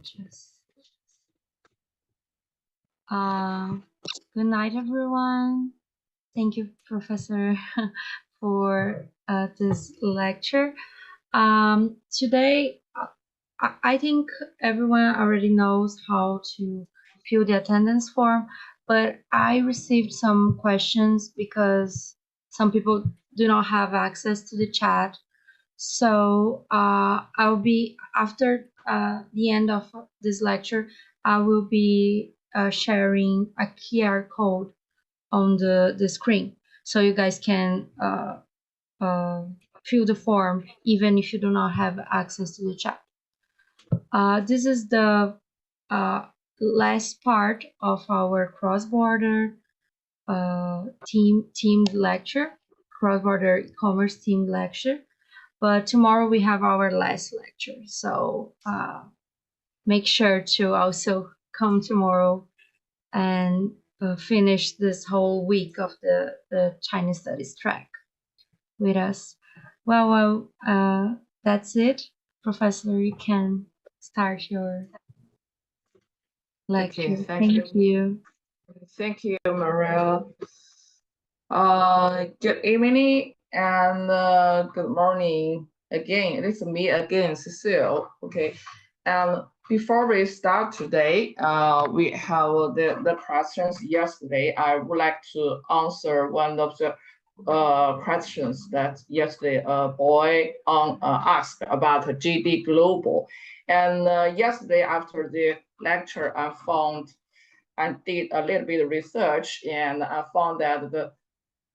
Just good night, everyone. Thank you, Professor, for this lecture. Today, I think everyone already knows how to fill the attendance form, but I received some questions because some people do not have access to the chat. So I'll be, after the end of this lecture, I will be sharing a QR code on the screen. So you guys can fill the form even if you do not have access to the chat. This is the last part of our cross-border teamed lecture, cross-border e-commerce teamed lecture. But tomorrow we have our last lecture, so make sure to also come tomorrow and finish this whole week of the Chinese Studies track with us. Well, that's it. Professor, you can start your lecture. Okay, thank you. Thank you, Maria. Good evening and good morning again. It is me again, Cecile. Okay, and before we start today, we have the questions yesterday. I would like to answer one of the questions that yesterday a boy asked about GD Global. And yesterday after the lecture, I did a little bit of research, and I found that the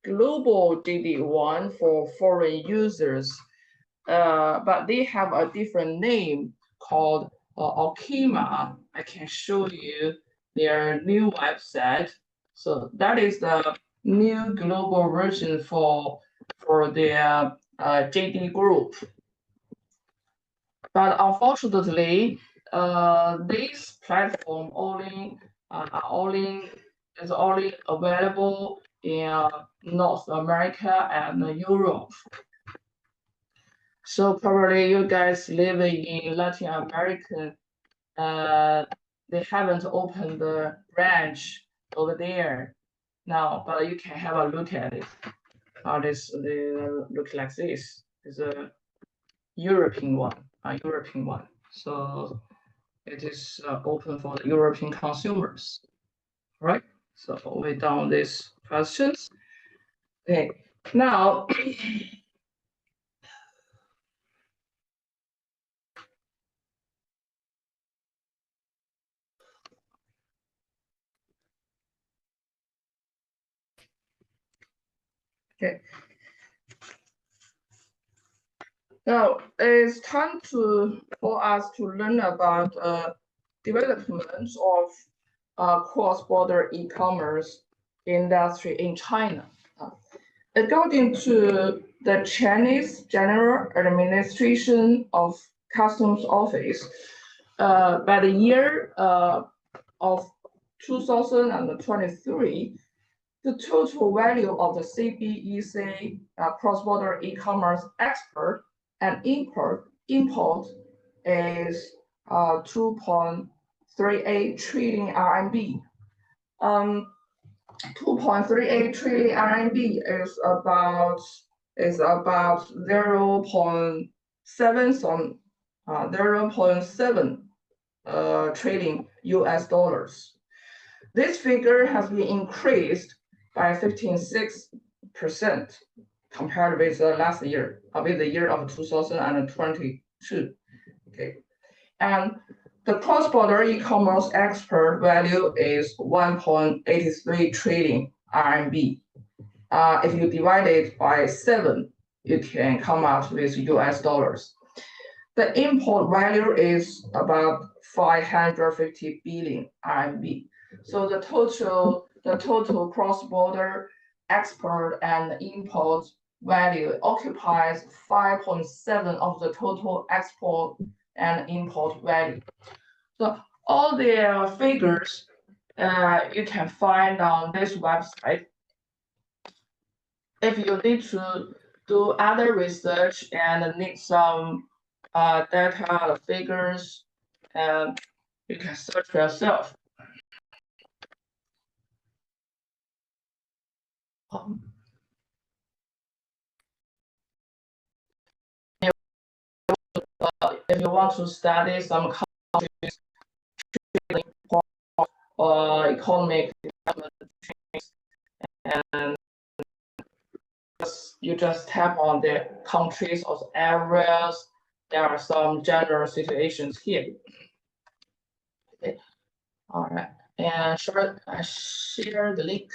global GD1 for foreign users, but they have a different name called Okima. I can show you their new website. So that is the new global version for their JD group. But unfortunately, this platform is only available in North America and Europe. So probably you guys living in Latin America, they haven't opened the branch over there now, but you can have a look at it. How this look like this. It's a European one. So it is open for the European consumers, right? So we done these questions. Okay, now okay. Now it's time for us to learn about development of cross-border e-commerce industry in China. According to the Chinese General Administration of Customs Office, by the year of 2023, the total value of the CBEC cross-border e-commerce export and import is 2.38 trillion RMB. 2.38 trillion RMB is about 0.7 trillion US dollars. This figure has been increased by 56% compared with last year, with the year of 2022. Okay, and the cross-border e-commerce export value is 1.83 trillion RMB. If you divide it by 7, you can come out with US dollars. The import value is about 550 billion RMB. So the total cross-border export and import value occupies 5.7 of the total export and import value. So all the figures you can find on this website. If you need to do other research and need some data figures, You can search for yourself. If you want to study some countries or economic development, and you just tap on the countries or areas. There are some general situations here. Okay. All right, and I share the link.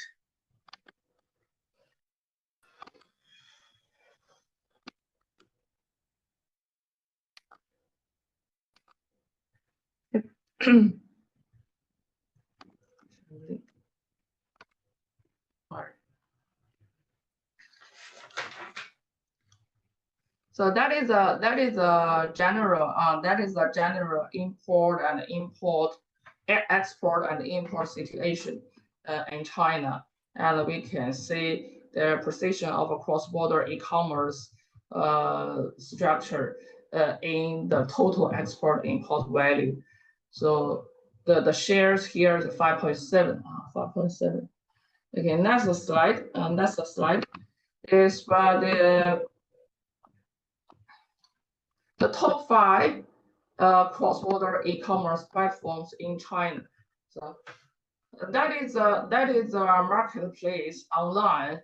So that is a general import and export and import situation in China, and we can see the position of a cross-border e-commerce structure in the total export import value. So the shares here is 5.7. 5.7. Okay, next slide. Next slide is for the top 5 cross-border e-commerce platforms in China. So that is a marketplace online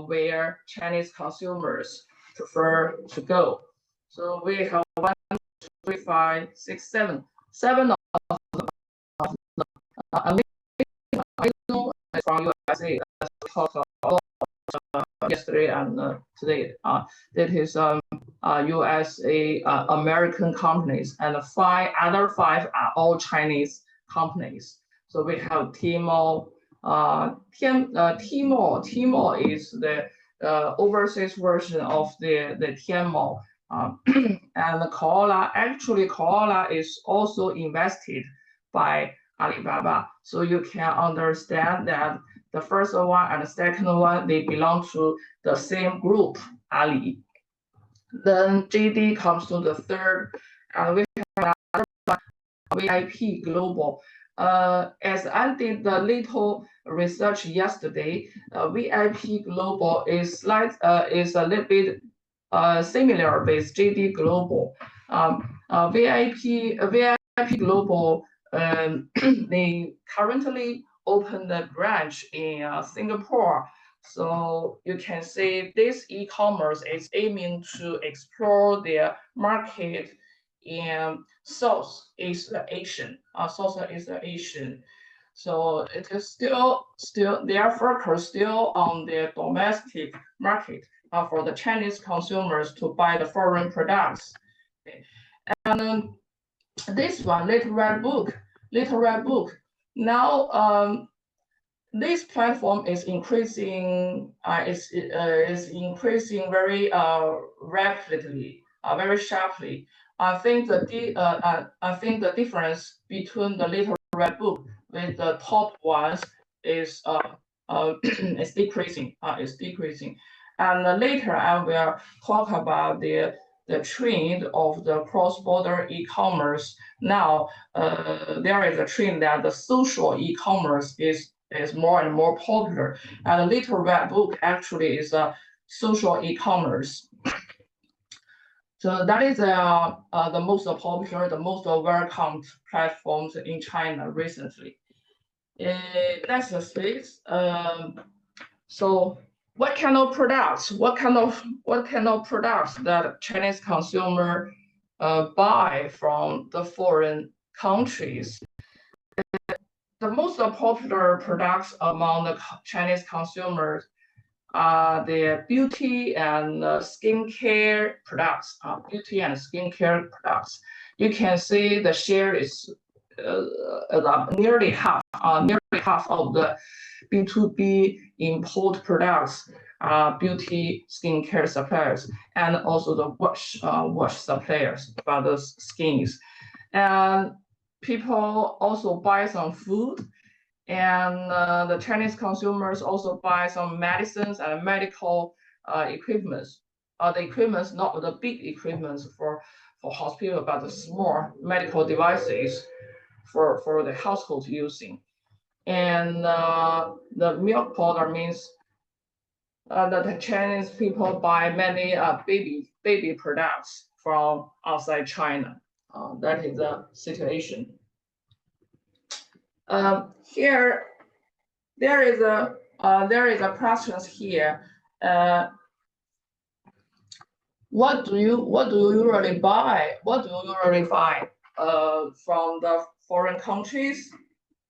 where Chinese consumers prefer to go. So we have 1, 2, 3, 5, 6, 7 of the I know from USA. Talk yesterday and today. That is USA American companies, and 5 other 5 are all Chinese companies. So we have Tmall. Tmall is the overseas version of the Tianmao. And Koala is also invested by Alibaba. So you can understand that the first one and the second one, they belong to the same group, Ali. Then JD comes to the third, and we have another VIP Global. As I did the little research yesterday, VIP Global is a little bit similar with JD Global. VIP Global, they currently opened a branch in Singapore. So you can see this e-commerce is aiming to explore their market in Southeast Asian. So it is still their focus still on the domestic market for the Chinese consumers to buy the foreign products. Okay. And this one, Little Red Book. Now, this platform is increasing. Is increasing very rapidly, very sharply. I think the difference between the Little Red Book with the top ones is is decreasing. And later I will talk about the trend of the cross-border e-commerce. Now, there is a trend that the social e-commerce is more and more popular. And the Little Red Book actually is a social e-commerce. So that is the most popular, the most welcomed platforms in China recently. That's the space. So what kind of products? What kind of products that Chinese consumer buy from the foreign countries? The most popular products among the Chinese consumers are the beauty and skincare products. You can see the share is nearly half of the B2B import products are beauty skincare suppliers, and also the wash suppliers for the skins. And people also buy some food, and the Chinese consumers also buy some medicines and medical equipments. The equipments, not the big equipments for hospital, but the small medical devices for the household using. And the milk powder means that the Chinese people buy many baby products from outside China. That is the situation. Here, there is a question here. What do you usually buy? What do you usually buy from the foreign countries?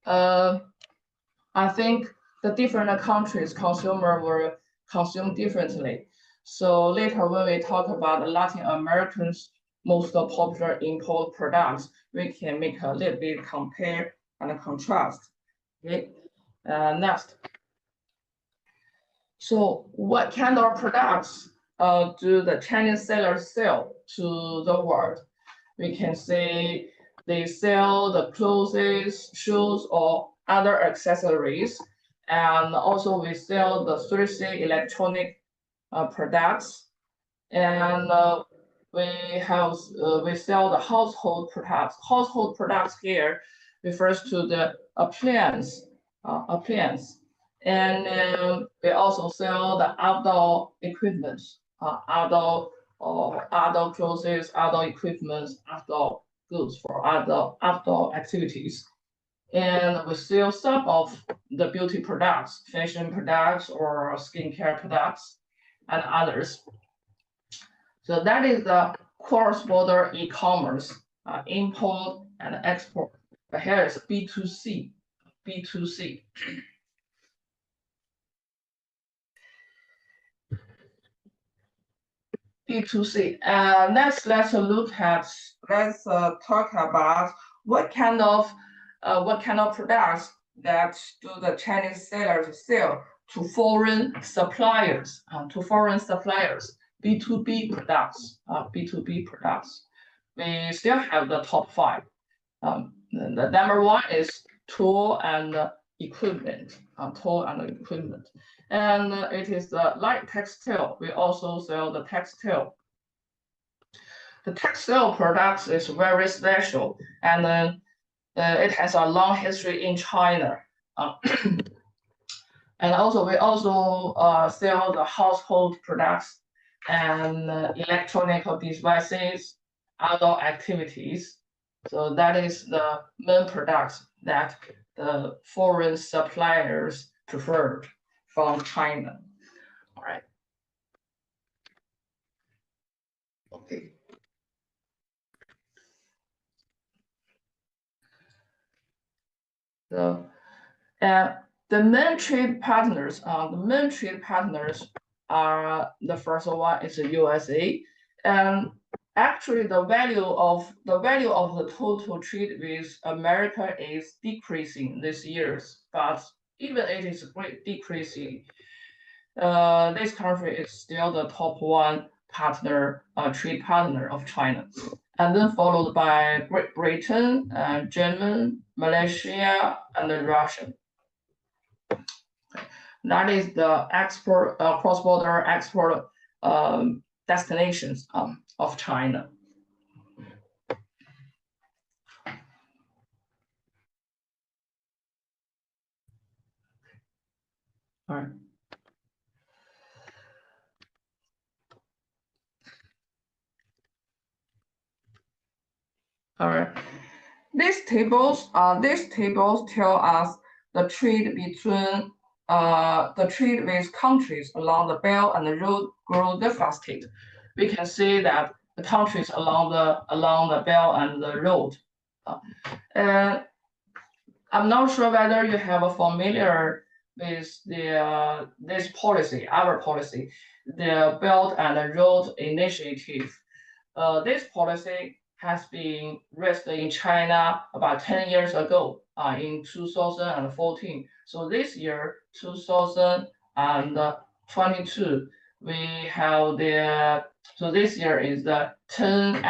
I think the different countries consumer will consume differently. So later when we talk about Latin Americans most popular import products, we can make a little bit compare and contrast. Okay, next. So what kind of products do the Chinese sellers sell to the world? We can say they sell the clothes, shoes, or other accessories. And also we sell the 3C electronic products. And we sell the household products. Household products here refers to the appliance. And we also sell the outdoor equipment, outdoor clothes, outdoor equipment, outdoor goods for outdoor activities. And we sell some of the beauty products, fashion products, or skincare products, and others. So that is the cross-border e-commerce, import and export. But here is B2C. B2C. B2C. Let's talk about what kind of products that do the Chinese sellers sell to foreign suppliers. B2B products. B2B products. We still have the top 5. The number 1 is tool and equipment. And it is the light textile. We also sell the textile. The textile products is very special, and it has a long history in China. And also we sell the household products and electronic devices, outdoor activities. So that is the main products that the foreign suppliers preferred from China. All right. Okay. So, the main trade partners are, the first one is the USA, and actually the value of the total trade with America is decreasing this years, but even it is great decreasing. This country is still the top 1 trade partner of China, and then followed by Great Britain, Germany, Malaysia, and Russia. That is the export cross-border export destinations of China. All right. All right. These tables tell us the trade between the trade with countries along the Belt and the Road grow devastated. We can see that the countries along the Belt and the Road. I'm not sure whether you have a familiar with this policy, our policy, the Belt and the Road Initiative. This policy has been raised in China about 10 years ago, in 2014. So this year, 2022, we have so this year is the 10th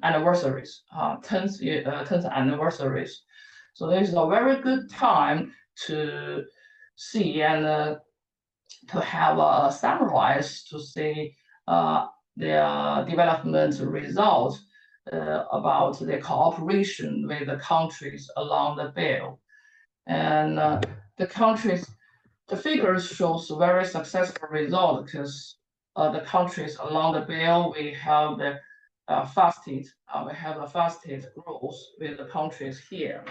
anniversaries, 10th anniversaries. So this is a very good time to see and to have a summarize to see the development results about the cooperation with the countries along the belt. And the figures shows very successful result because the countries along the belt, we have the fastest growth with the countries here.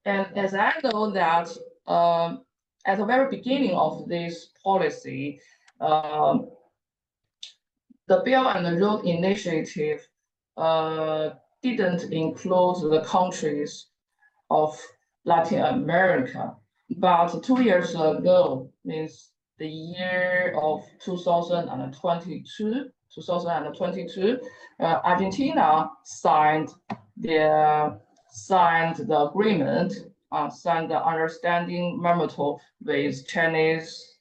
And as I know that at the very beginning of this policy, the Belt and Road Initiative didn't include the countries of Latin America. But 2 years ago, means the year of 2022, Argentina signed the agreement, signed the understanding memorandum with Chinese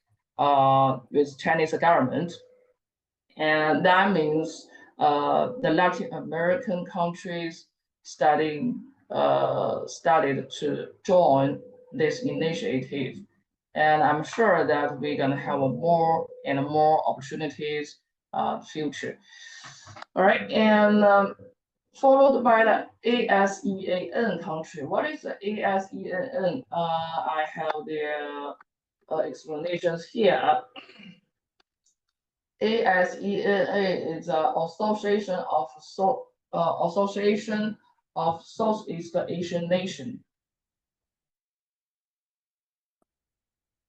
government, and that means the Latin American countries started to join this initiative. And I'm sure that we're gonna have more and more opportunities future. All right, and followed by the ASEAN country. What is the ASEAN? I have the explanations here. ASEAN is an association of Southeast Asian nations.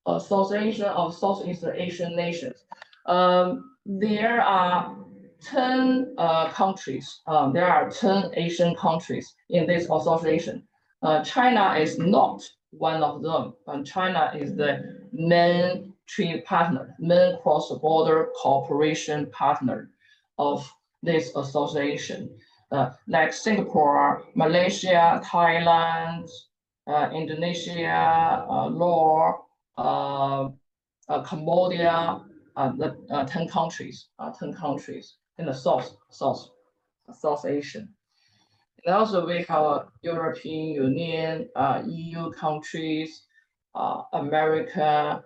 Association of Southeast Asian nations. There are 10 countries. There are 10 Asian countries in this association. China is not one of them, but China is the main trade partner, main cross-border cooperation partner of this association. Like Singapore, Malaysia, Thailand, Indonesia, Laos, Cambodia, the 10 countries in the South Asia. And also we have European Union, EU countries, America,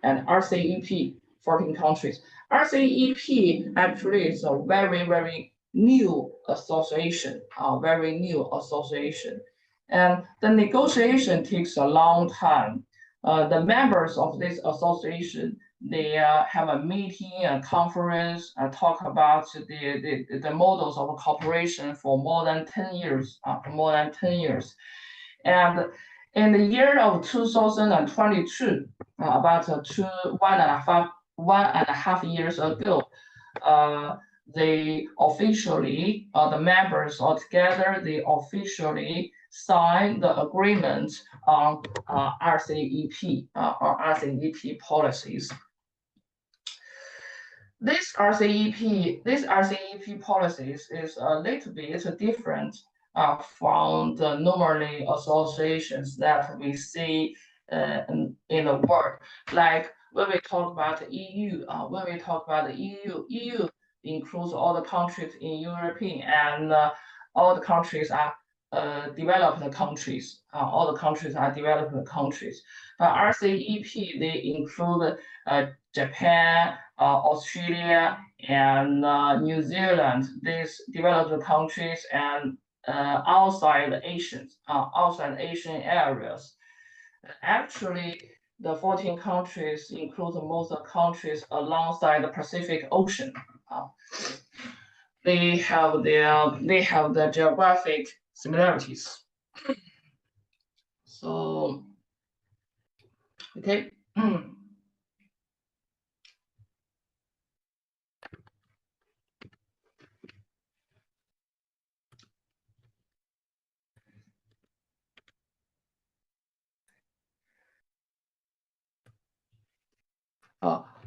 and RCEP, 14 countries. RCEP actually is a very new association, and the negotiation takes a long time. The members of this association, they have a meeting, a conference, talk about the models of cooperation for more than 10 years. And in the year of 2022, about 1.5 years ago, they officially, the members altogether, they officially signed the agreement on RCEP or RCEP policies. This RCEP policies is a little bit different from the normally associations that we see in the world. Like when we talk about the EU, EU includes all the countries in Europe, and all the countries are developed countries. All the countries are developed countries. But RCEP, they include Japan, Australia, and New Zealand. These developed countries and outside Asian areas. Actually, the 14 countries include most of the countries alongside the Pacific Ocean. They have the geographic similarities. So, okay.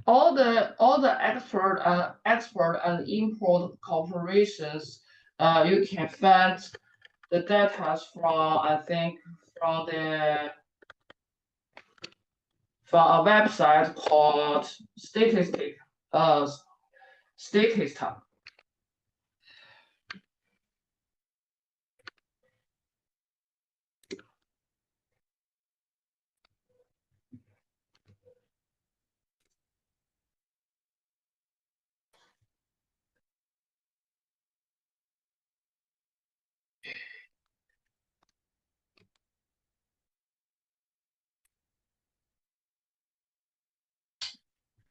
All the export and import corporations, you can find the data from, I think, from a website called Statista.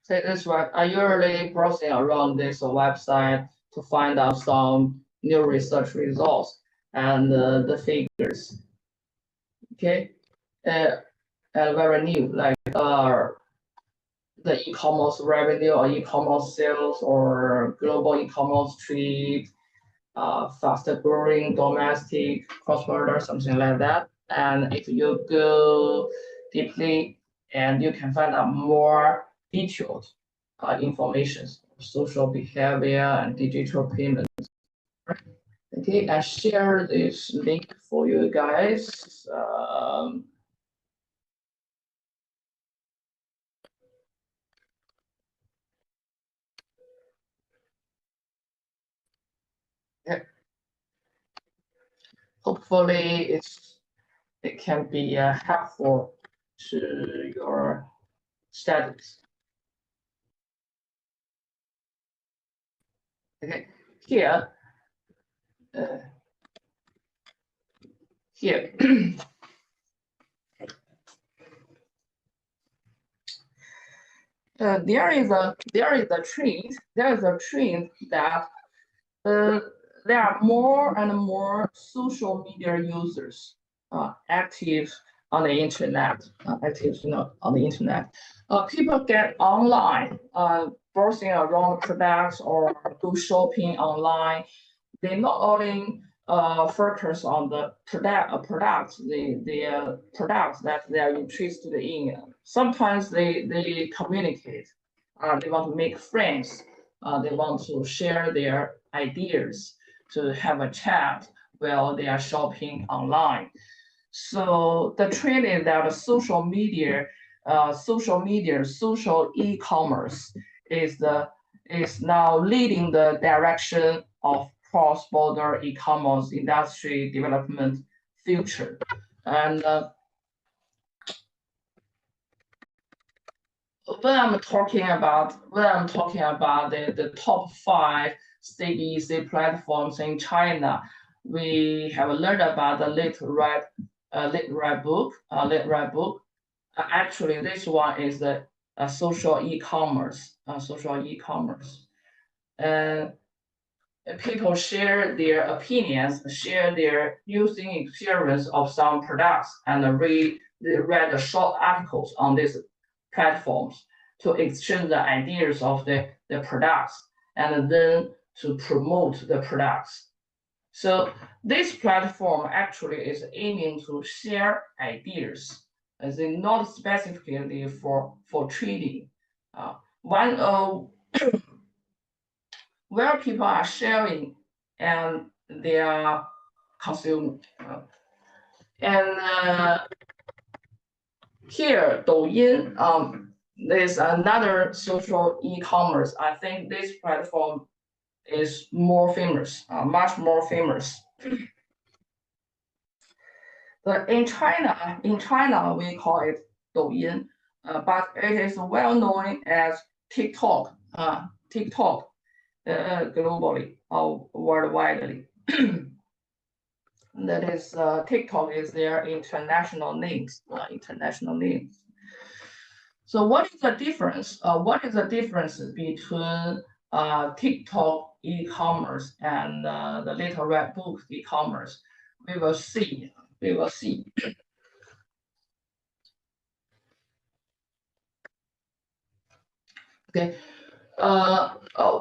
So that's right. I usually browsing around this website to find out some new research results and the figures. Okay, very new, like the e-commerce revenue or e-commerce sales or global e-commerce trade, faster growing domestic cross-border, something like that. And if you go deeply, and you can find out more detailed information, social behavior and digital payments. Okay, I share this link for you guys. Yeah. Hopefully, it can be helpful to your studies. Okay, here, here. There is a trend that there are more and more social media users active on the internet. People get online, browsing around products or do shopping online. They not only focus on the products that they are interested in. Sometimes they communicate. They want to make friends. They want to share their ideas, to have a chat while they are shopping online. So the trend is that social social e-commerce is now leading the direction of cross-border e-commerce industry development future. And when I'm talking about the top 5 CBEC platforms in China, we have learned about the Lit Red book. Actually, this one is the social e-commerce. And people share their opinions, share their using experience of some products, and read the short articles on these platforms to exchange the ideas of the products and then to promote the products. So this platform actually is aiming to share ideas, as in not specifically for trading. One where people are sharing and they are consuming. And here, Douyin, there's another social e-commerce. I think this platform is more famous, much more famous. But in China, we call it Douyin, but it is well known as TikTok. Globally or worldwide. That is, TikTok is their international names. So what is the difference? What is the difference between TikTok e-commerce and the Little Red Book e-commerce? We will see. Okay.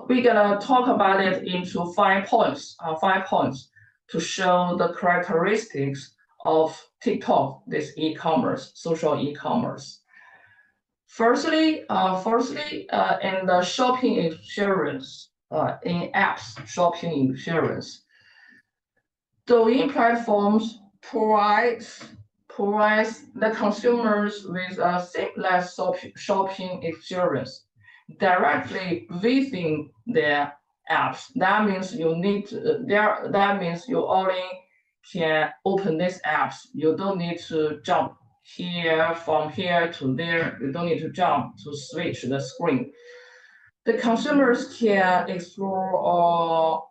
We're gonna talk about it into 5 points. 5 points to show the characteristics of TikTok, this e-commerce, social e-commerce. Firstly, in the shopping experience, in apps shopping experience, Douyin platforms provides the consumers with a seamless shopping experience directly within their apps. That means you only can open these apps. You don't need to jump from here to there. You don't need to jump to switch the screen. The consumers can explore or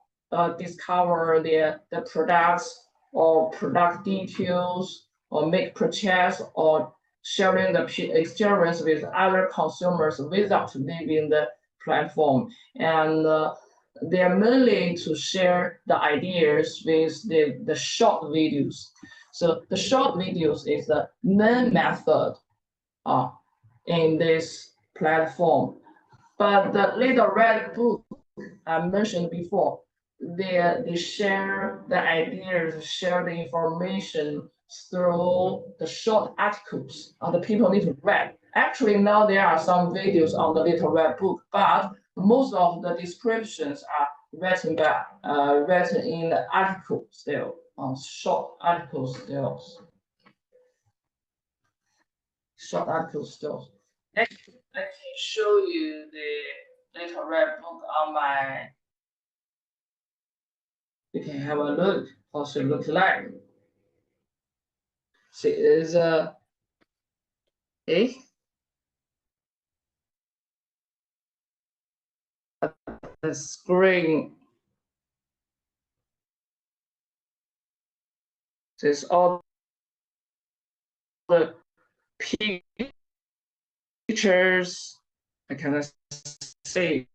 discover the products or product details or make purchase or sharing the experience with other consumers without leaving the platform. And they're mainly to share the ideas with the short videos. So the short videos is the main method in this platform. But the little red book I mentioned before, they share the ideas, share the information through the short articles the people need to read. Actually, now there are some videos on the little red book, but most of the descriptions are written in the article still, short articles still. Short articles still. Next, I can show you the little red book on my. You can have a look how it looks like. See, there's a the screen. There's all the pictures. I cannot see.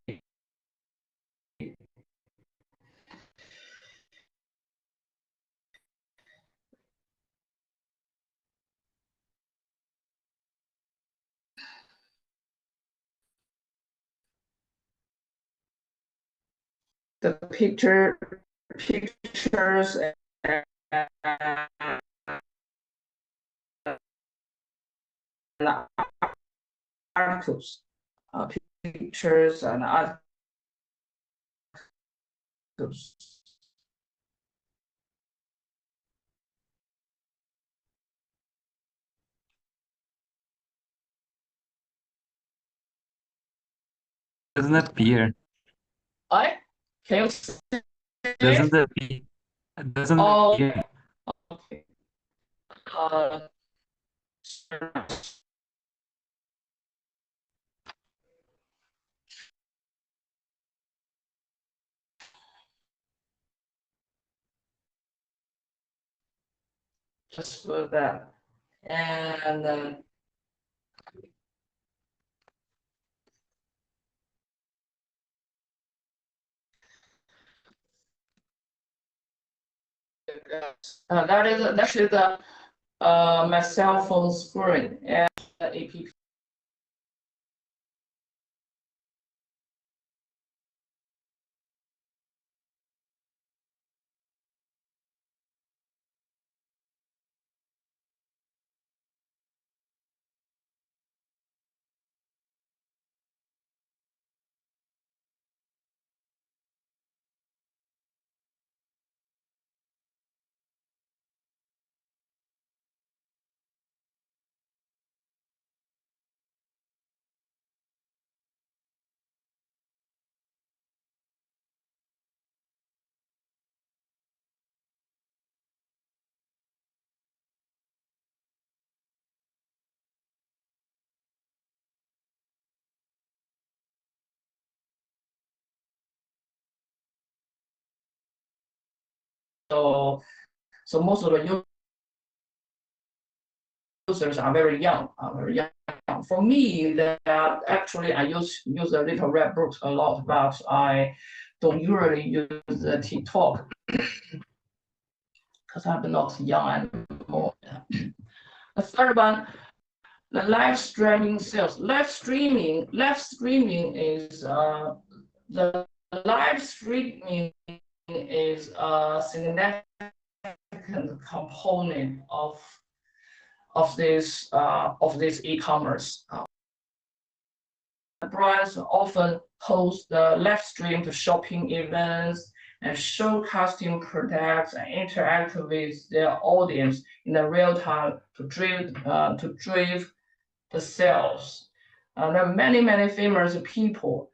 The pictures and articles, pictures and articles. Doesn't appear. Can you see Doesn't appear. Doesn't appear. Okay. Just for that. And that is the my cell phone screen and the app. So most of the users are very young, For me, that actually I use the little red books a lot, but I don't usually use the TikTok because I'm not young anymore. The third one, the live streaming sales. Live streaming is the live streaming is a significant component of this e-commerce. Brands often host the live stream to shopping events and showcasing products and interact with their audience in the real time to drive the sales. There are many famous people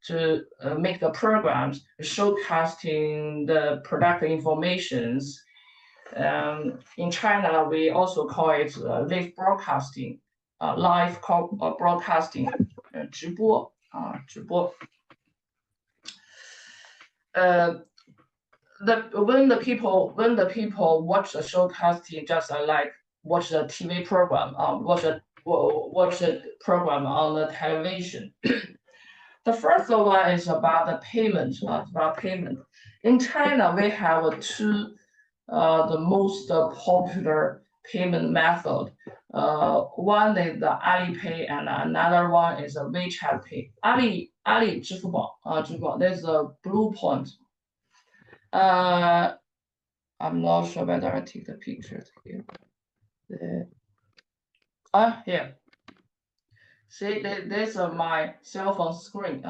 to make the programs showcasing the product informations. In China, we also call it live broadcasting, broadcasting, 直播直播. When the people watch the showcasting, just like watch the TV program, watch the program on the television. The first one is about the payment. In China, we have two the most popular payment method. One is the Alipay, and another one is a WeChat Pay. Ali 支付宝支付宝. There's a blue point. I'm not sure whether I take the pictures here. Here. See, this is my cell phone screen.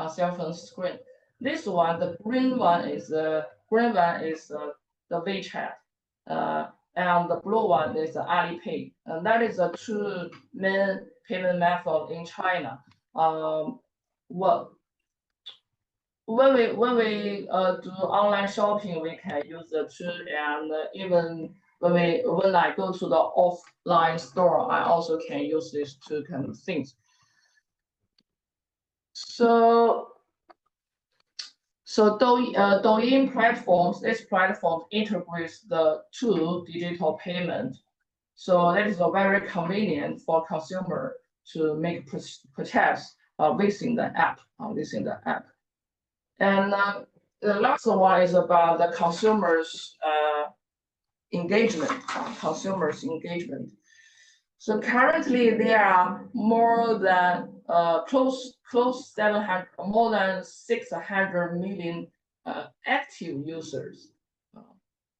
This one, the green one is the WeChat, and the blue one is the Alipay. And that is the two main payment method in China. When we do online shopping, we can use the two, and even when I go to the offline store, I also can use these two kind of things. So Douyin platforms, this platform integrates the two digital payment. So that is a very convenient for consumer to make purchase within the app. And the last one is about the consumers engagement. So currently there are more than more than 600 million active users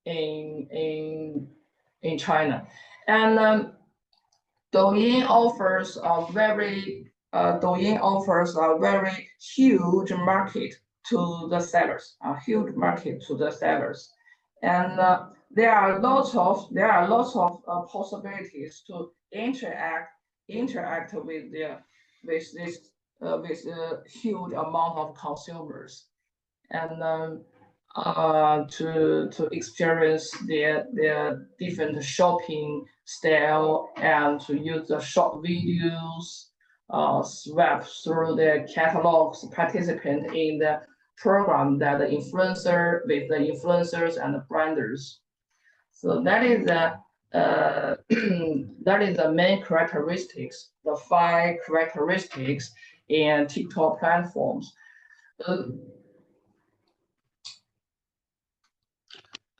in China, and Douyin offers a very huge market to the sellers, and there are lots of possibilities to interact with this huge amount of consumers, and to experience their different shopping style, and to use the short videos, swipe through their catalogs, participate in the program that the influencers and the branders. So that is the main characteristics, the 5 characteristics in TikTok platforms.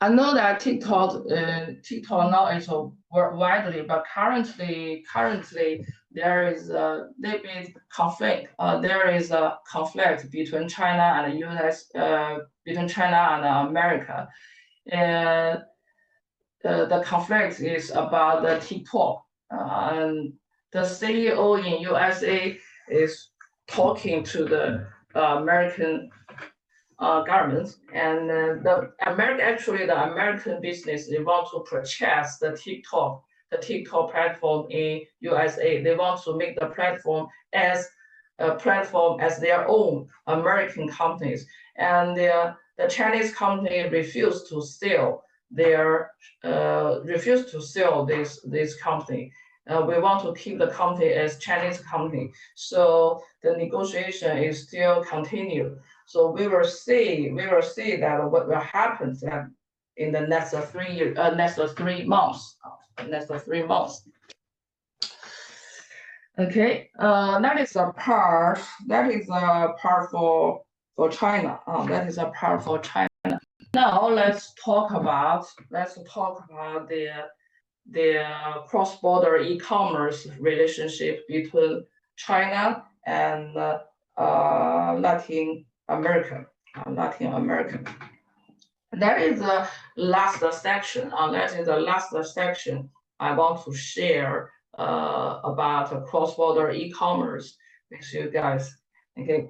I know that TikTok now is widely, but currently there is a little bit conflict. There is a conflict between China and the US, between China and America, and the conflict is about the TikTok, and the CEO in USA is talking to the American government, and the American business, they want to purchase the TikTok platform in USA. They want to make the platform as a platform as their own American companies, and the Chinese company refused to sell this company. We want to keep the company as Chinese company. So the negotiation is still continued. So we will see that what will happen in the next 3 months. Okay, that is a part for China. That is a part for China. Now let's talk about the cross-border e-commerce relationship between China and Latin America. That is the last section. I want to share about cross-border e-commerce with you guys. Okay.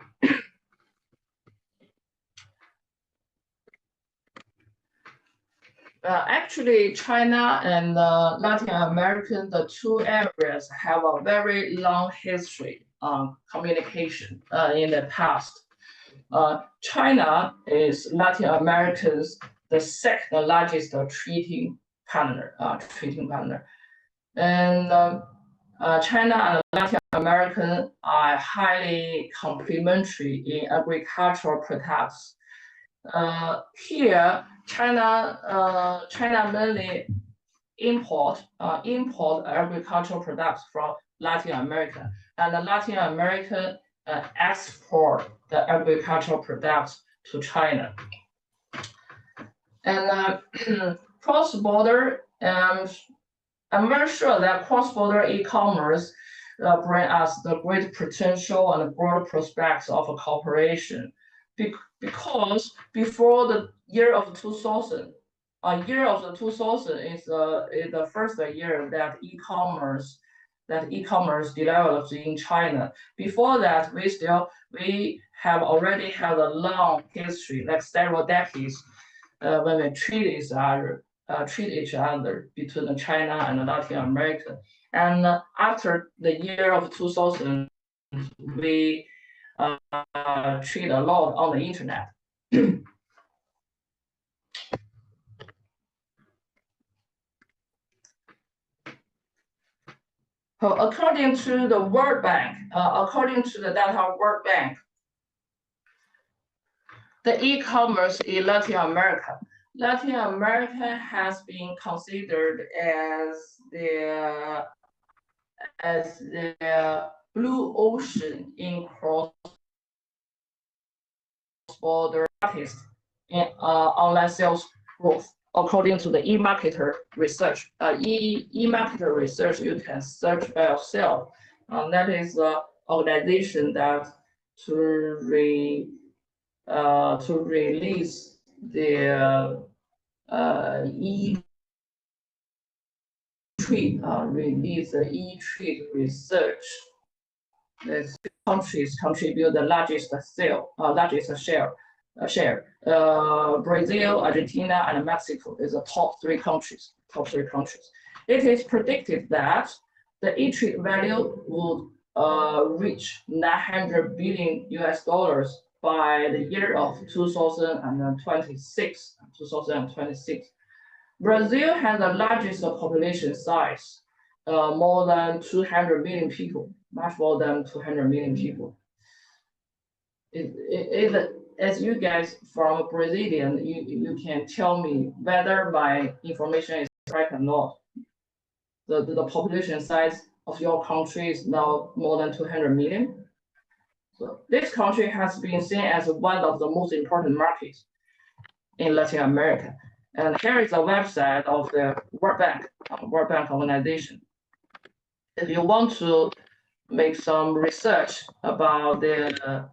Actually, China and Latin America, the two areas have a very long history of communication in the past. China is Latin America's the second largest trading partner. And China and Latin America are highly complementary in agricultural products. Here, China mainly import agricultural products from Latin America, and Latin America export the agricultural products to China. And cross-border, I'm very sure that cross-border e-commerce bring us the great potential and broad prospects of a cooperation, because before the year of 2000, year of the 2000 is the first year that e-commerce developed in China. Before that, we have already had a long history, like several decades, when we treat each other between China and Latin America. And after the year of 2000, we treat a lot on the internet. According to the World Bank, according to the data of World Bank, the e-commerce in Latin America has been considered as the blue ocean in cross-border artists in online sales growth. According to the eMarketer research, eMarketer research, you can search by yourself. That is the organization that to release the e-trade research. The countries contribute the largest share. Brazil, Argentina, and Mexico is the top three countries. It is predicted that the e-trade value would reach $900 billion by the year of 2026. Brazil has the largest population size, more than 200 million people, much more than 200 million people. As you guys from Brazilian, you can tell me whether my information is correct or not. The population size of your country is now more than 200 million. So this country has been seen as one of the most important markets in Latin America. And here is a website of the World Bank organization. If you want to make some research about the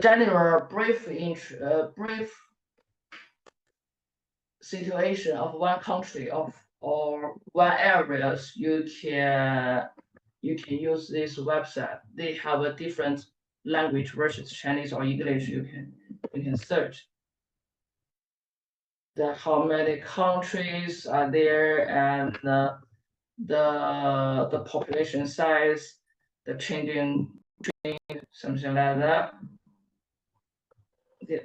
general brief situation of one country or one areas, you can use this website. They have a different language versus Chinese or English. You can search how many countries are there, and the population size, the changing, something like that.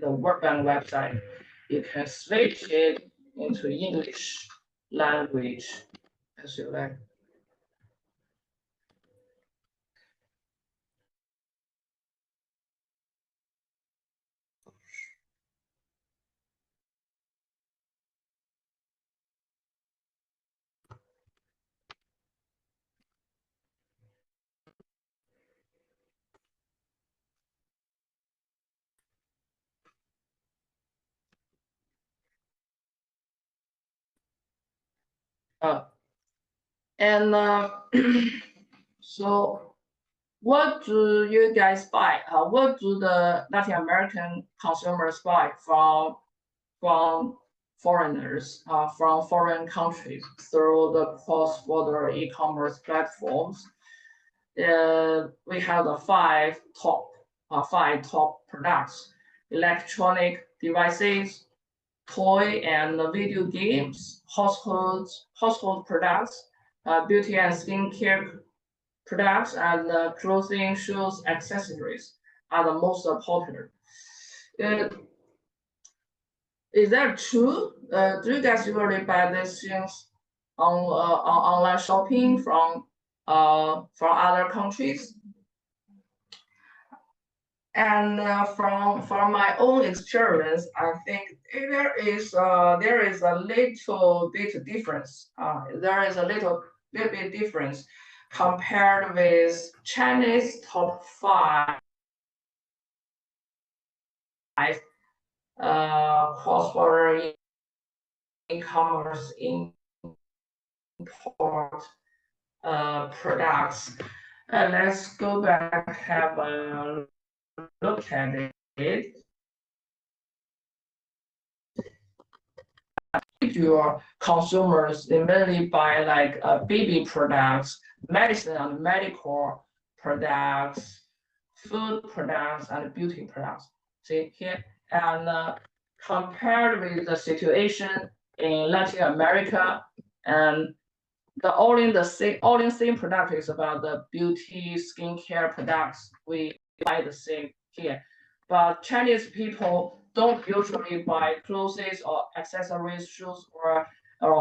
The World Bank website, you can switch it into English language as you like. So what do you guys buy? What do the Latin American consumers buy from foreigners, from foreign countries through the cross-border e-commerce platforms? We have the five top products: electronic devices, toy and video games, household products, beauty and skincare products, and clothing, shoes, accessories are the most popular. Is that true? Do you guys usually buy these things on online shopping from other countries? And from my own experience, I think there is a little bit difference. There is a little bit difference compared with Chinese top five cross-border e-commerce import products. Let's go back, have a look at it. Your consumers, they mainly buy like baby products, medicine and medical products, food products, and beauty products. See here, and compared with the situation in Latin America, and the all in same product is about the beauty skincare products. We buy the same here, but Chinese people don't usually buy clothes or accessories, shoes, or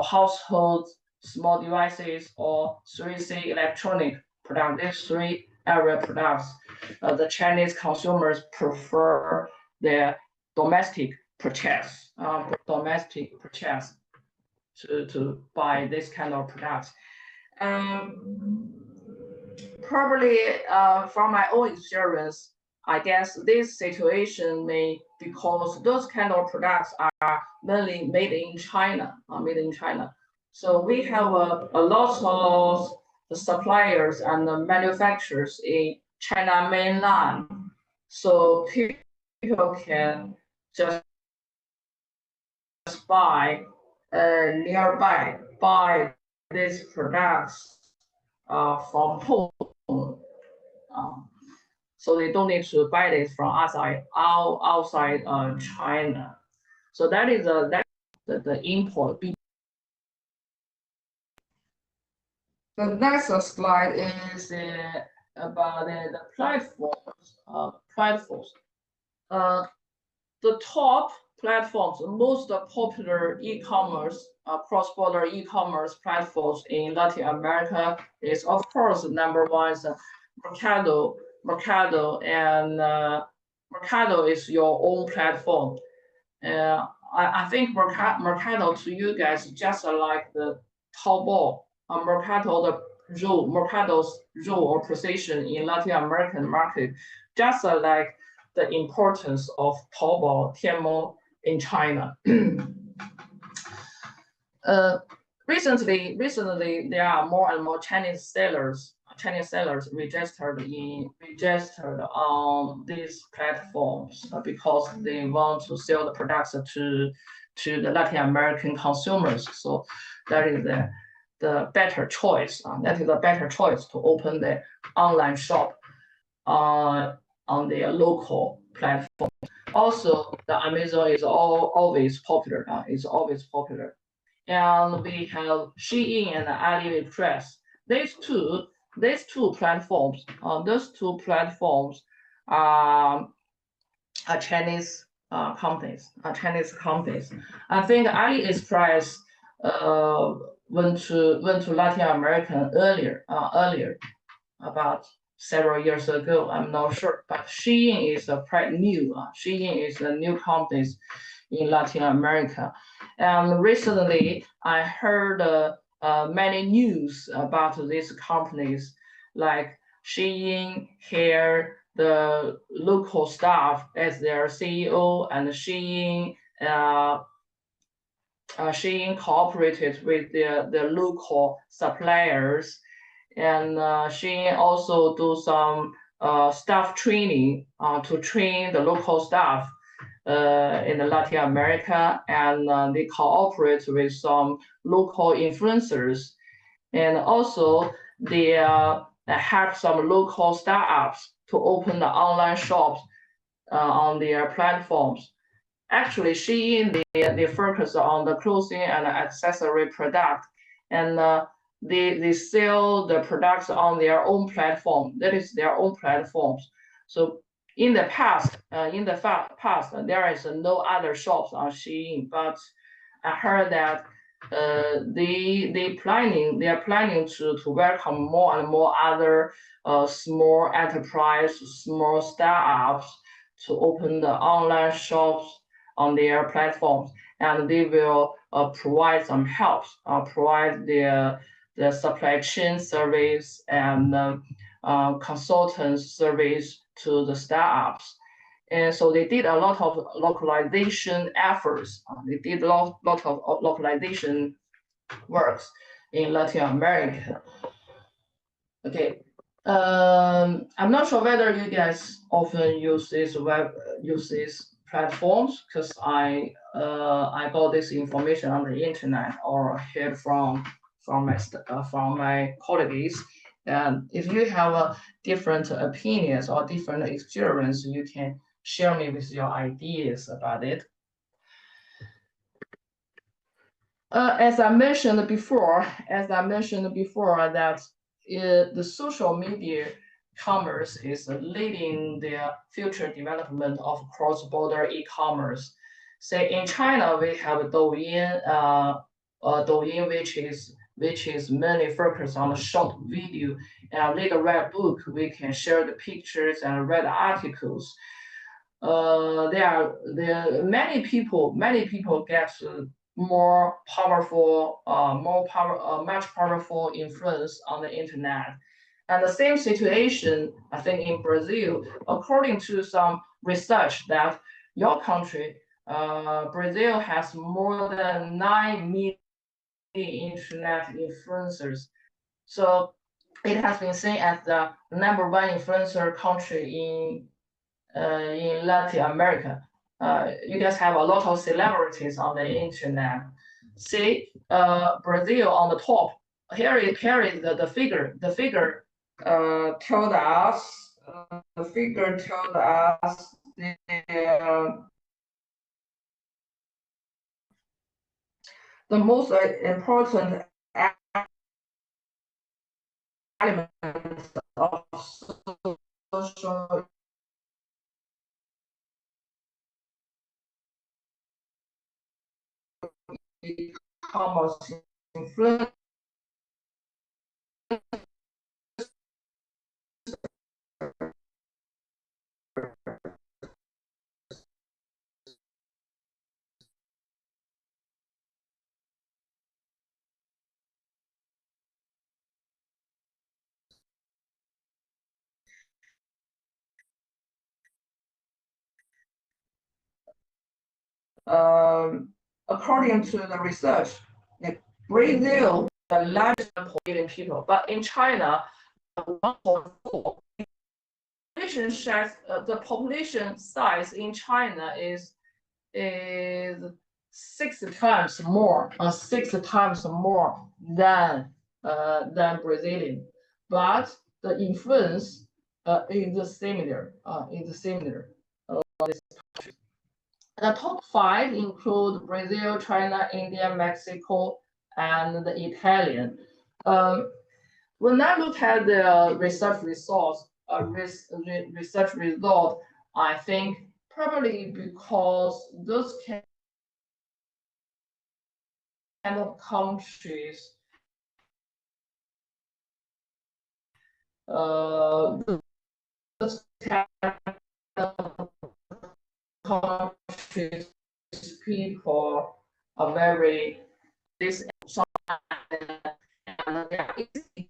household small devices or 3C electronic products. These three area products, the Chinese consumers prefer their domestic purchase, to buy this kind of products. Probably from my own experience, I guess this situation may because those kind of products are mainly made in China, So we have a lot of the suppliers and the manufacturers in China mainland. So people can just buy nearby, buy these products from home. So they don't need to buy this from outside China. So that is the import. The next slide is about the platforms. The top platforms, the most popular e-commerce, cross-border e-commerce platforms in Latin America is, of course, number one is Mercado. And Mercado is your own platform. I think Mercado to you guys just like the Taobao. Mercado's role or position in Latin American market, just like the importance of Taobao, Tmall in China. Recently, there are more and more Chinese sellers registered on these platforms because they want to sell the products to the Latin American consumers. So that is the better choice. That is a better choice to open the online shop on their local platform. Also, the Amazon is always popular. And we have Shein and AliExpress. These two platforms. Those two platforms are Chinese companies. I think AliExpress went to Latin America earlier, about several years ago. I'm not sure, but Shein is quite new. Shein is a new company in Latin America, and recently I heard many news about these companies, like Shein here the local staff as their CEO, and Shein cooperated with the local suppliers, and Shein also do some staff training to train the local staff in Latin America, and they cooperate with some local influencers, and also they help some local startups to open the online shops on their platforms. Actually, Shein they focus on the clothing and accessory product, and they sell the products on their own platform. That is their own platforms. So in the past, there is no other shops on Shein, but I heard that they are planning to welcome more and more other small enterprise, small startups to open the online shops on their platforms, and they will provide some help, provide the supply chain service and consultant service to the startups. And so they did a lot of localization efforts. They did a lot of localization works in Latin America. Okay. I'm not sure whether you guys often use these platforms, because I got this information on the internet or heard from my colleagues. And if you have different opinions or different experience, you can share me with your ideas about it. As I mentioned before, that the social media commerce is leading the future development of cross-border e-commerce. Say in China, we have Douyin, which is mainly focused on the short video, and later read book. We can share the pictures and read articles. There are many people get more powerful, much powerful influence on the internet. And the same situation, I think, in Brazil, according to some research that your country, Brazil has more than 9 million internet influencers. So it has been seen as the #1 influencer country in Latin America. You guys have a lot of celebrities on the internet. See, Brazil on the top. Here is the figure. The figure told us. The figure told us the most important elements of social e-commerce influence. According to the research, Brazil, the largest population people, but in China, 1.4. The population size in China is 6 times more, than Brazilian, but the influence is similar. The top 5 include Brazil, China, India, Mexico, and the Italian. When I look at the research result, I think probably because those kind of countries, those kind of countries, people are very and they are easy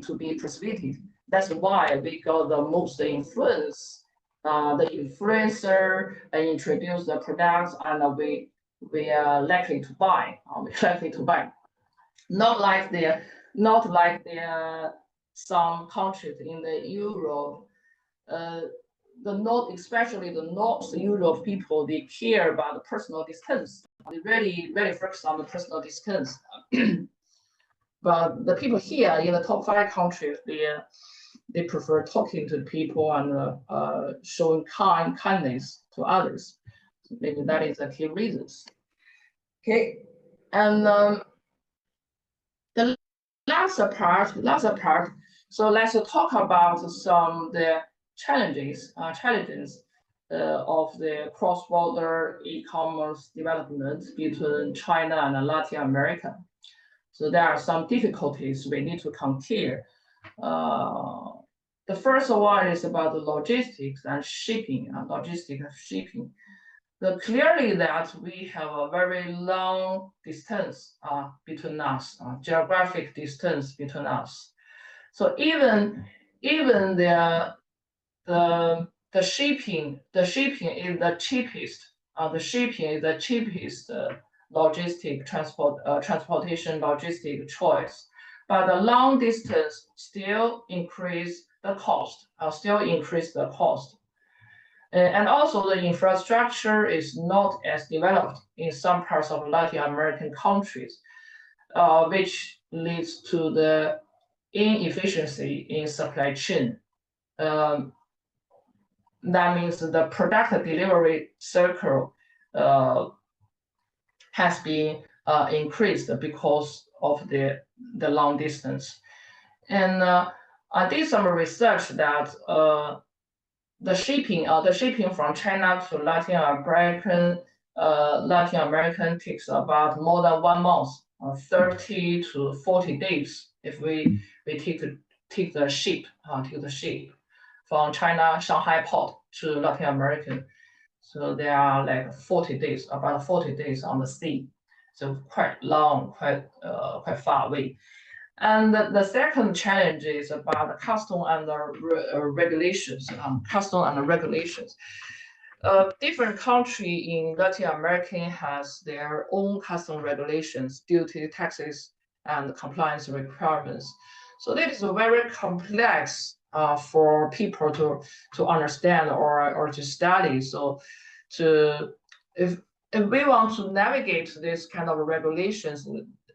to be persuaded. That's why we got the most influence. The influencer introduce the products, and we are likely to buy. Not like some countries in the Europe. Especially the North Europe people, they care about the personal distance. They really focus on the personal distance. But the people here in the top 5 countries, they prefer talking to people and showing kindness to others. So maybe that is the key reasons. Okay, and the last part. So let's talk about some the challenges of the cross-border e-commerce development between China and Latin America. So there are some difficulties we need to compare. The first one is about the logistics and shipping, Clearly that we have a very long distance between us, geographic distance between us. So even the shipping is the cheapest. The shipping is the cheapest transportation logistic choice. But the long distance still increase the cost. And also the infrastructure is not as developed in some parts of Latin American countries, which leads to the inefficiency in supply chain. That means the product delivery cycle has been increased because of the long distance. And I did some research that the shipping from China to Latin American takes about more than 1 month, 30 to 40 days if we take the ship from China Shanghai port to Latin American. So there are like about 40 days on the sea. So quite long, quite far away. And the second challenge is about custom and regulations. Different country in Latin America has their own custom regulations, duty, taxes, and compliance requirements. So that is very complex for people to understand or to study. So if we want to navigate this kind of regulations,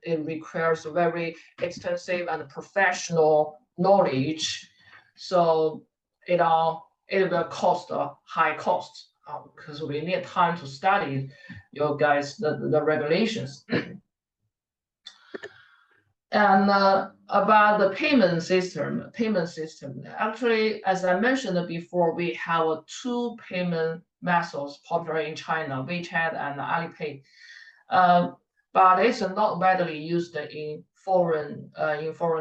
it requires very extensive and professional knowledge. So it will cost a high cost because we need time to study the regulations. And about the payment system, actually, as I mentioned before, we have 2 payment methods popular in China, WeChat and Alipay. But it's not widely used in foreign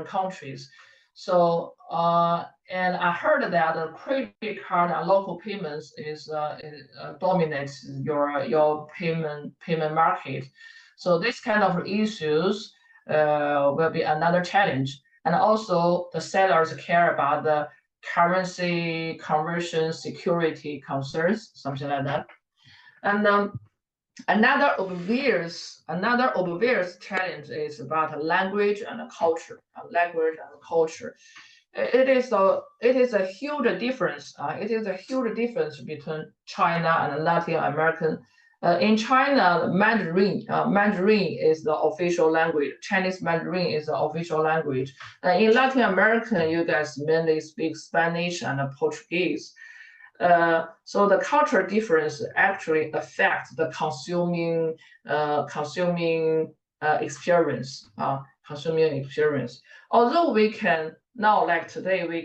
countries. So and I heard that the credit card and local payments dominates your payment market. So this kind of issues will be another challenge. And also the sellers care about the currency conversion security concerns, something like that. And another obvious challenge is about language and culture. It is a huge difference. It is a huge difference between China and Latin American. In China, Mandarin is the official language. Chinese Mandarin is the official language. In Latin America, you guys mainly speak Spanish and Portuguese. So the cultural difference actually affects the consuming experience. Although we can now, like today, we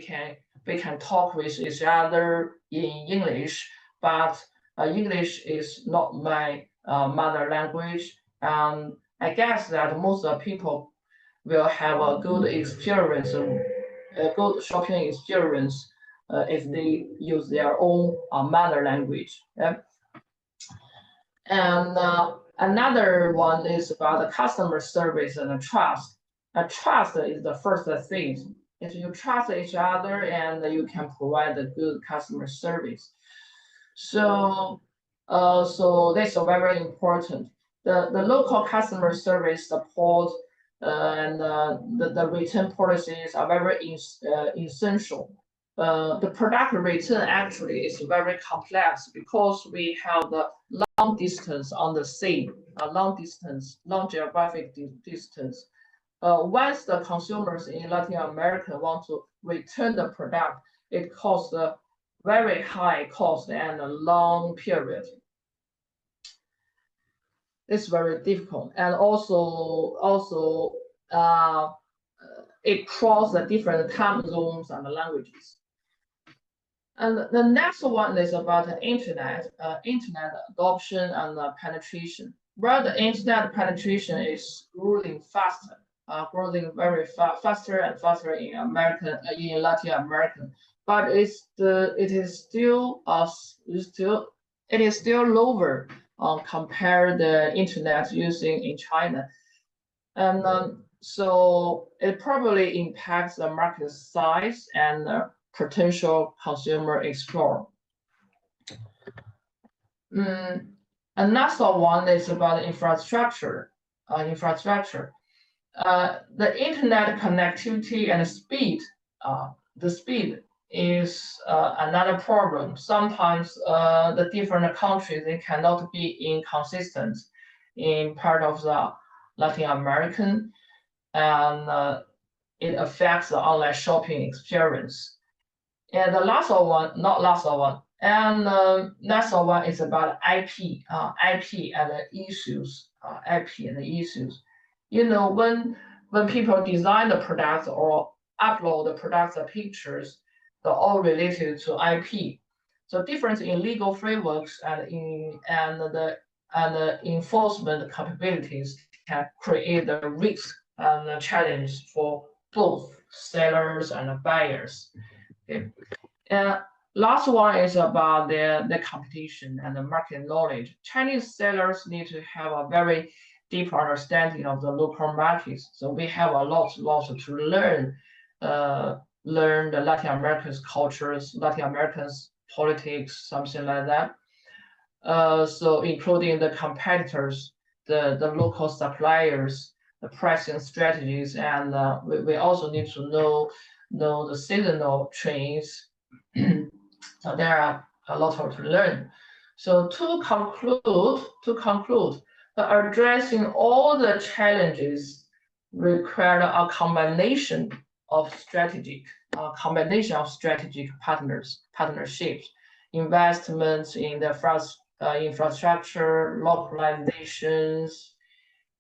can talk with each other in English, but English is not my mother language. And I guess that most of the people will have a good experience, a good shopping experience if they use their own mother language. Yeah? And another one is about the customer service and the trust. Trust is the first thing. If you trust each other, and you can provide a good customer service. So that's very important. The local customer service support and the return policies are very essential. The product return actually is very complex because we have the long distance on the sea, long geographic distance. Once the consumers in Latin America want to return the product, it costs a very high cost and a long period. It's very difficult, and also it crosses the different time zones and languages. And the next one is about the internet adoption and penetration. Where the internet penetration is growing faster, growing very faster and faster in Latin America, but it is still lower compared the internet using in China, and so it probably impacts the market size and potential consumer explore. Another one is about infrastructure. The internet connectivity and speed. The speed is another problem. Sometimes the different countries, they cannot be inconsistent in part of the Latin American, and it affects the online shopping experience. And the last one, not last one, and last one is about IP and the issues. IP and the issues. You know, when people design the products or upload the products or pictures, they're all related to IP. So difference in legal frameworks and the enforcement capabilities can create the risk and the challenge for both sellers and buyers. Okay. Last one is about the competition and the market knowledge. Chinese sellers need to have a very deep understanding of the local markets. So we have a lot to learn, learn the Latin American cultures, Latin Americans politics, something like that. So including the competitors, the local suppliers, the pricing strategies, and we also need to know the seasonal trends. So there are a lot to learn. So to conclude, addressing all the challenges require a combination of strategic partnerships, investments in the infrastructure, localizations,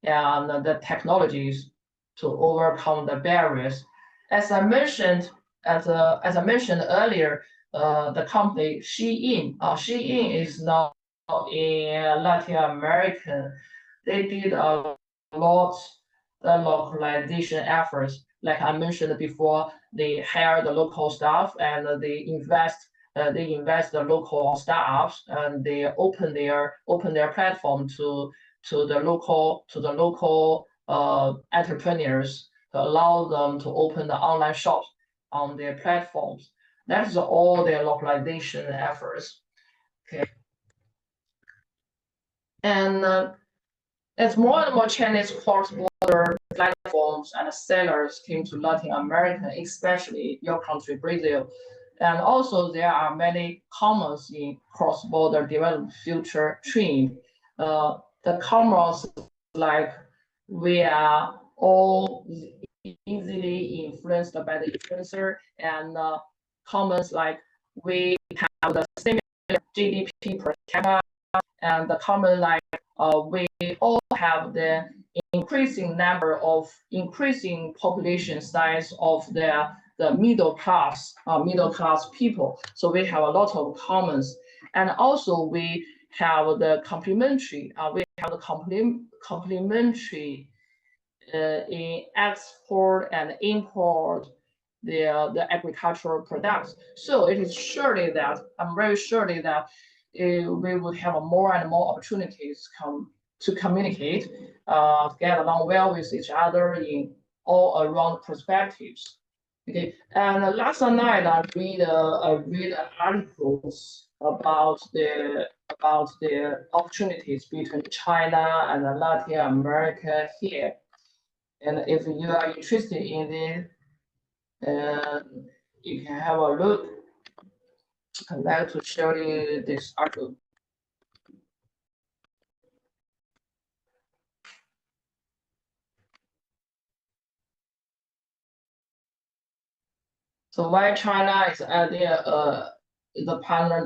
and the technologies to overcome the barriers. As I mentioned earlier, the company Shein is now in Latin America. They did a lot the localization efforts. Like I mentioned before, they hire the local staff and they invest the local startups, and they open their platform to the local entrepreneurs to allow them to open the online shops on their platforms. That is all their localization efforts. Okay. And as more and more Chinese cross-border platforms and sellers came to Latin America, especially your country, Brazil, and also there are many commerce in cross-border development future trend. The commerce, like we are all easily influenced by the influencer, and commerce like we have the similar GDP per capita, and the common like we all have the increasing population size of the middle class people. So we have a lot of commons, and also we have the complementary. In export and import the agricultural products. So it is surely that I'm very surely that we would have more and more opportunities to communicate, get along well with each other in all around perspectives. Okay, and last night I read articles about the opportunities between China and Latin America here. And if you are interested in it, you can have a look. I'd like to show you this article. So why China is the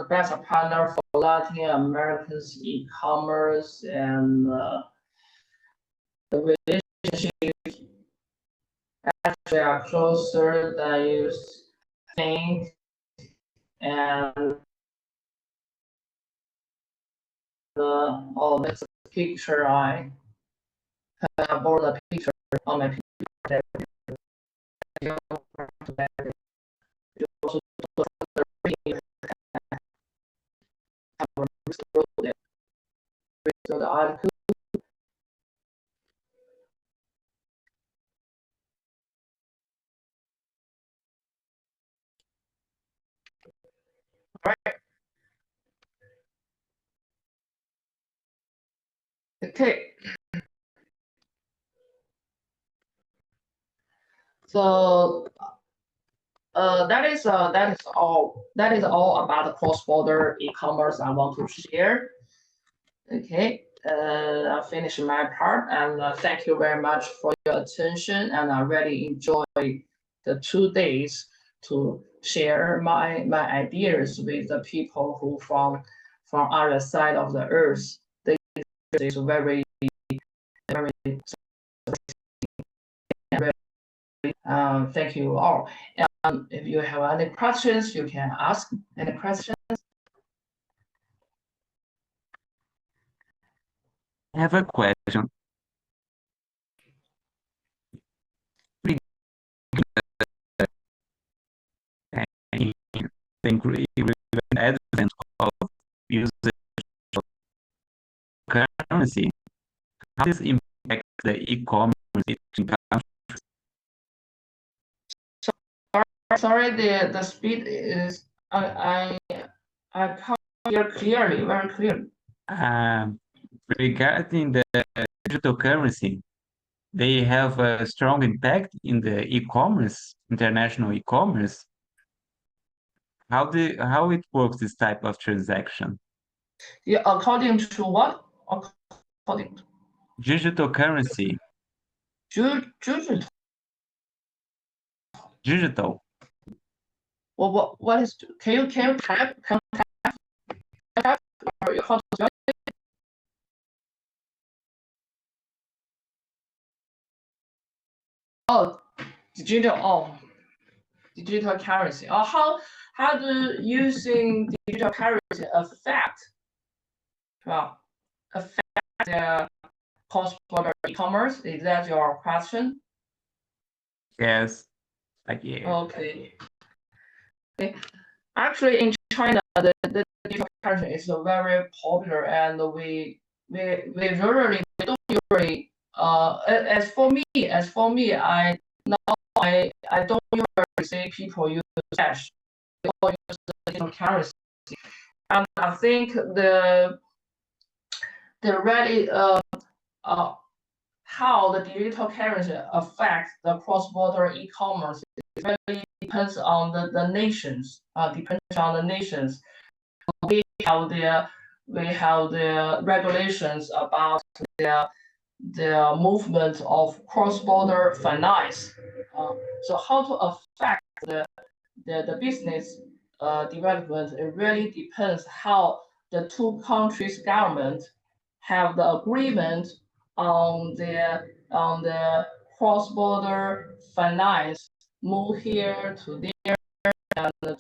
best partner for Latin Americans e-commerce, and the relationship actually are closer than you think. And this picture, I have brought a picture on my picture. So the article. Right. Okay. So that is all about the cross-border e-commerce I want to share. Okay, I finished my part, and thank you very much for your attention. And I really enjoy the 2 days to share my ideas with the people who from other side of the earth. This is very thank you all. And if you have any questions, you can ask any questions. I have a question. In the advent of usage of currency, how does it impact the e-commerce between countries? Sorry, the speed is I can't hear clearly, very clearly. Regarding the digital currency, they have a strong impact in the e-commerce, international e-commerce. How it works, this type of transaction? Yeah, according to what? According to Digital currency. digital. Digital. Well, what is? Can you type? Can you type? Or how to spell it? Oh, digital. Oh, digital currency. Or how do using digital currency affect the cross-border e-commerce? Is that your question? Yes. Yeah. Okay. Actually, in China, the digital currency is very popular, and we rarely we don't usually as for me, I don't usually see people use cash or use the digital currency, and I think the really how the digital currency affects the cross-border e-commerce really depends on the nations. Depends on the nations. We have the regulations about the movement of cross-border finance. So how to affect the business development? It really depends how the two countries' government have the agreement on the cross-border finance, move here to there, and the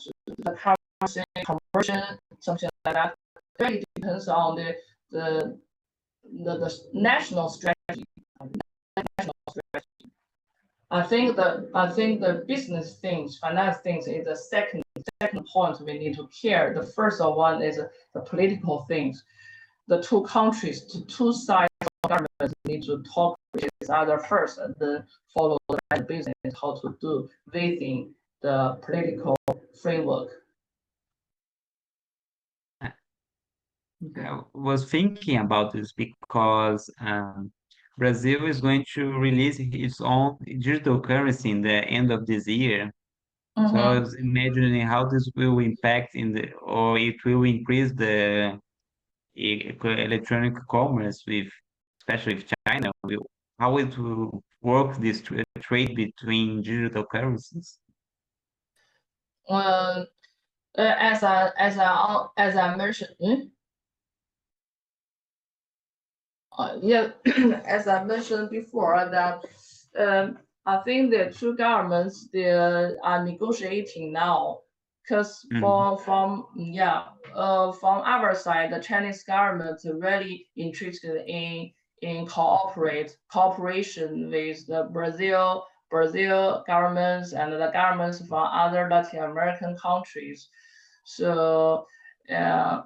currency conversion, something like that. It really depends on the national strategy. I think the business things, finance things is the second point we need to care. The first one is the political things. The two countries, the two sides of government need to talk with each other first, and then follow the business how to do within the political framework. I was thinking about this because Brazil is going to release its own digital currency in the end of this year. So I was imagining how this will impact or it will increase the electronic commerce especially with China. How it will work this trade between digital currencies. As I mentioned, yeah, as I mentioned before, that I think the two governments they are negotiating now because from our side, the Chinese government really interested in cooperation with the Brazil governments and the governments from other Latin American countries. So the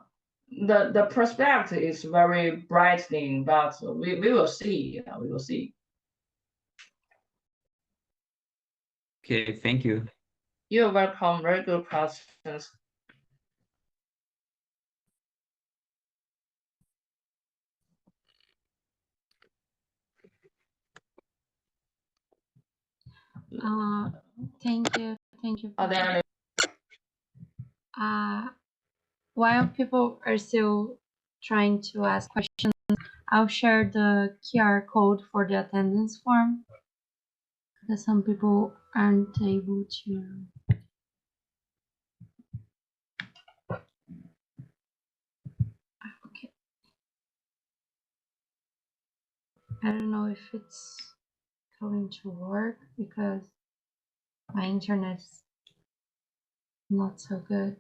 prospect is very brightening, but we will see. We will see. Okay, thank you. You're welcome. Very good questions. Thank you. Thank you. Are there any? While people are still trying to ask questions, I'll share the QR code for the attendance form because some people aren't able to. Okay. I don't know if it's going to work because my internet's not so good.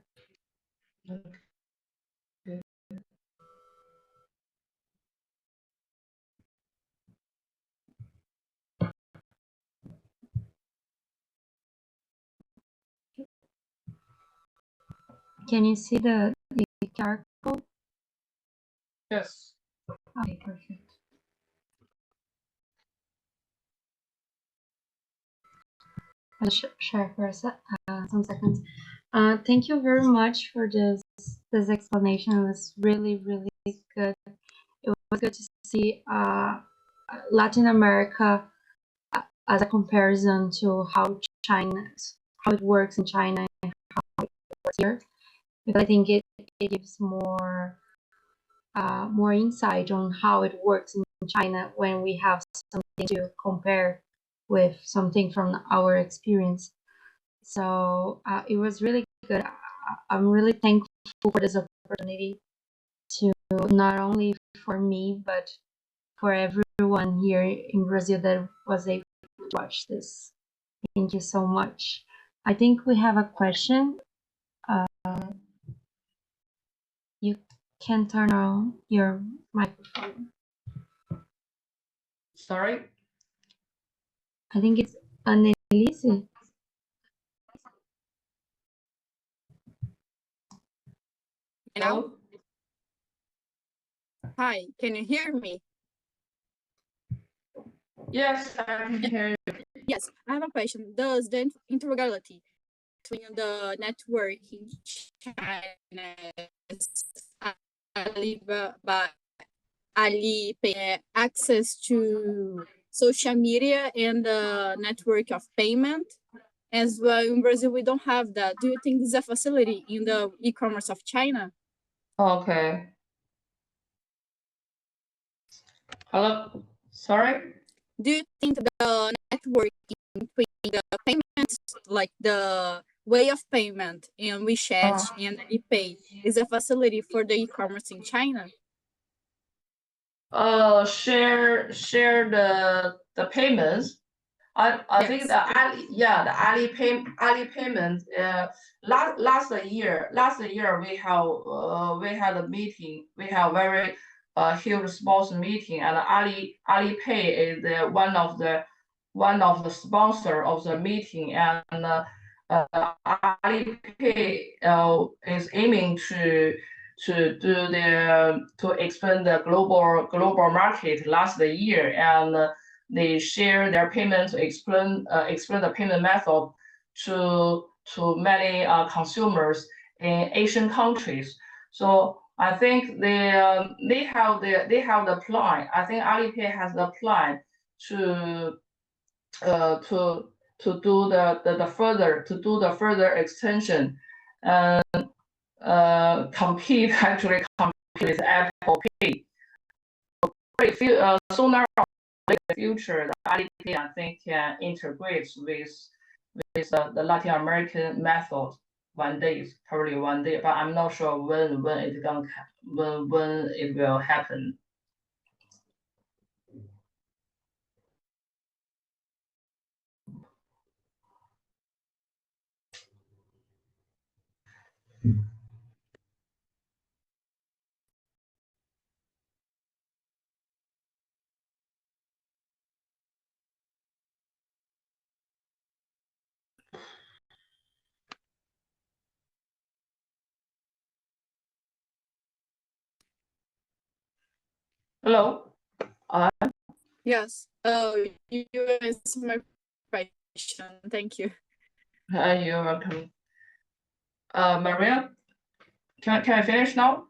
Can you see the QR code? Yes. Okay, perfect. I'll share for some seconds. Thank you very much for this explanation. It was really good. It was good to see Latin America as a comparison to how it works in China and how it works here. Because I think it gives more insight on how it works in China when we have something to compare with something from our experience. So it was really good. I'm really thankful for this opportunity to not only for me but for everyone here in Brazil that was able to watch this. Thank you so much. I think we have a question. You can turn on your microphone. Sorry. I think it's Annelise. Hello. Hi, can you hear me? Yes, I can hear you. Yes, I have a question. Does the integrality between the network in China Alipay access to social media and the network of payment? As well, in Brazil, we don't have that. Do you think this is a facility in the e-commerce of China? Okay. Hello. Sorry. Do you think the network between the payments, like the way of payment in WeChat and ePay, is a facility for the e-commerce in China? Share the payments. I think Yes. the Ali payment. Last year we had a meeting. We have very huge sponsor meeting, and Alipay is one of the sponsor of the meeting, and Alipay is aiming to expand the global market last year, and they share their payments, explain the payment method to many consumers in Asian countries. So I think they have the plan. I think Alipay has the plan to do the further extension and compete with Apple Pay. Sooner or later in the future, the Alipay I think can integrate with the Latin American method probably one day, but I'm not sure when it will happen. Hello. Yes. You answered my question. Thank you. You're welcome. Maria, can I finish now?